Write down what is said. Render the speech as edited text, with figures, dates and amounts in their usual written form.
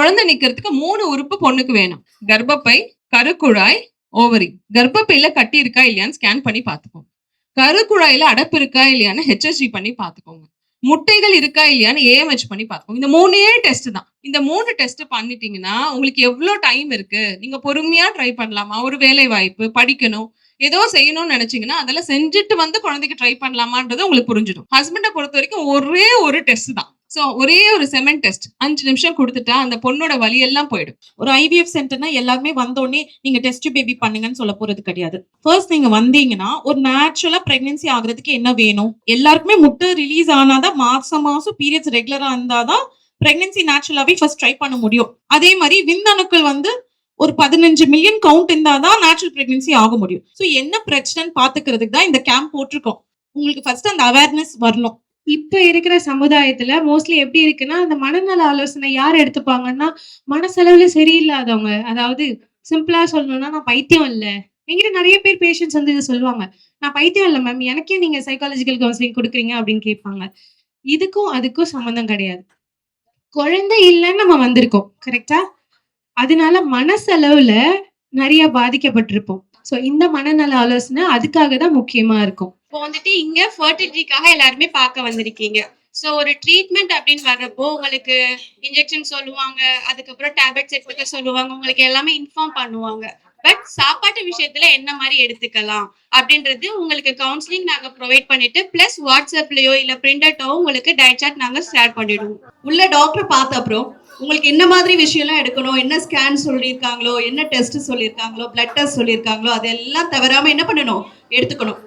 குழந்தை நிக்கிறதுக்கு 3 உறுப்பு பொண்ணுக்கு வேணும். கர்ப்பப்பை, கருக்குழாய், ஓவரி. கர்ப்பப்பையில கட்டி இருக்கா இல்லையான்னு ஸ்கேன் பண்ணி பாத்துக்கோங்க. கருக்குழாயில அடப்பு இருக்கா இல்லையான்னு HSG பண்ணி பாத்துக்கோங்க. முட்டைகள் இருக்கா இல்லையான்னு AMH பண்ணி பாத்துக்கோங்க. இந்த 3 டெஸ்ட் தான். இந்த 3 டெஸ்ட் பண்ணிட்டீங்கன்னா உங்களுக்கு எவ்வளவு டைம் இருக்கு, நீங்க பொறுமையா ட்ரை பண்ணலாமா, ஒரு வேலை வாய்ப்பு, படிக்கணும், ஏதோ செய்யணும்னு நினைச்சீங்கன்னா அதெல்லாம் செஞ்சுட்டு வந்து குழந்தைக்கு ட்ரை பண்ணலாமான்றது உங்களுக்கு புரிஞ்சிடும். ஹஸ்பண்டை பொறுத்த வரைக்கும் ஒரே ஒரு டெஸ்ட் தான். சோ ஒரே ஒரு செமெண்ட் டெஸ்ட் 5 நிமிஷம் கொடுத்துட்டா அந்த பொண்ணோட வலி எல்லாம் போயிடும். ஒரு IVF சென்டர்னா எல்லாருமே வந்தோடனே நீங்க டெஸ்ட் பேபி பண்ணுங்கன்னு சொல்ல போறது கிடையாது. ஃபர்ஸ்ட் நீங்க வந்தீங்கன்னா ஒரு நேச்சுரலா பிரெக்னன்சி ஆகுறதுக்கு என்ன வேணும், எல்லாருக்குமே முட்டை ரிலீஸ் ஆனாதான் மாசம் பீரியட்ஸ் ரெகுலரா இருந்தாதான் பிரெக்னன்சி நேச்சுரலாவே ஃபர்ஸ்ட் ட்ரை பண்ண முடியும். அதே மாதிரி விந்தணுக்கள் வந்து ஒரு 15 மில்லியன் கவுண்ட் இருந்தாதான் நேச்சுரல் பிரெக்னன்சி ஆக முடியும். ஸோ என்ன பிரச்சனைன்னு பாத்துக்கிறதுக்கு தான் இந்த கேம்ப் போட்டிருக்கோம். உங்களுக்கு ஃபர்ஸ்ட் அந்த அவேர்னஸ் வரணும். இப்ப இருக்கிற சமுதாயத்துல மோஸ்ட்லி எப்படி இருக்குன்னா, அந்த மனநல ஆலோசனை யார் எடுத்துப்பாங்கன்னா, மனசளவுல சரியில்லாதவங்க. அதாவது சிம்பிளா சொல்லணும்னா, நான் பைத்தியம் இல்ல. என்கிட்ட நிறைய பேர் பேஷண்ட்ஸ் வந்து இதை சொல்லுவாங்க. நான் பைத்தியம் இல்ல மேம், எனக்கே நீங்க சைக்காலஜிக்கல் கவுன்சிலிங் கொடுக்குறீங்க அப்படின்னு கேட்பாங்க. இதுக்கும் அதுக்கும் சம்மந்தம் கிடையாது. குழந்தை இல்லைன்னு நம்ம வந்திருக்கோம், கரெக்டா? அதனால மனசளவுல நிறைய பாதிக்கப்பட்டிருப்போம். சோ இந்த மனநல ஆலோசனை அதுக்காக தான் முக்கியமா இருக்கும். இப்போ வந்துட்டு இங்க ஃபர்டிலிட்டிக்காக எல்லாருமே பார்க்க வந்திருக்கீங்க. ஸோ ஒரு ட்ரீட்மெண்ட் அப்படின்னு வர்றப்போ உங்களுக்கு இன்ஜெக்ஷன் சொல்லுவாங்க, அதுக்கப்புறம் டேப்லெட்ஸ் எடுத்துக்க சொல்லுவாங்க, உங்களுக்கு எல்லாமே இன்ஃபார்ம் பண்ணுவாங்க. பட் சாப்பாட்டு விஷயத்துல என்ன மாதிரி எடுத்துக்கலாம் அப்படின்றது உங்களுக்கு கவுன்சிலிங் நாங்க ப்ரொவைட் பண்ணிட்டு பிளஸ் வாட்ஸ்அப்லயோ இல்ல பிரிண்டட்டோ உங்களுக்கு டயட் சார்ட் நாங்க ஷேர் பண்ணிடுவோம். உள்ள டாக்டர் பார்த்த அப்புறம் உங்களுக்கு என்ன மாதிரி விஷயம்லாம் எடுக்கணும், என்ன ஸ்கேன் சொல்லியிருக்காங்களோ, என்ன டெஸ்ட் சொல்லியிருக்காங்களோ, பிளட் டெஸ்ட் சொல்லியிருக்காங்களோ, அதெல்லாம் தவறாம என்ன பண்ணணும், எடுத்துக்கணும்.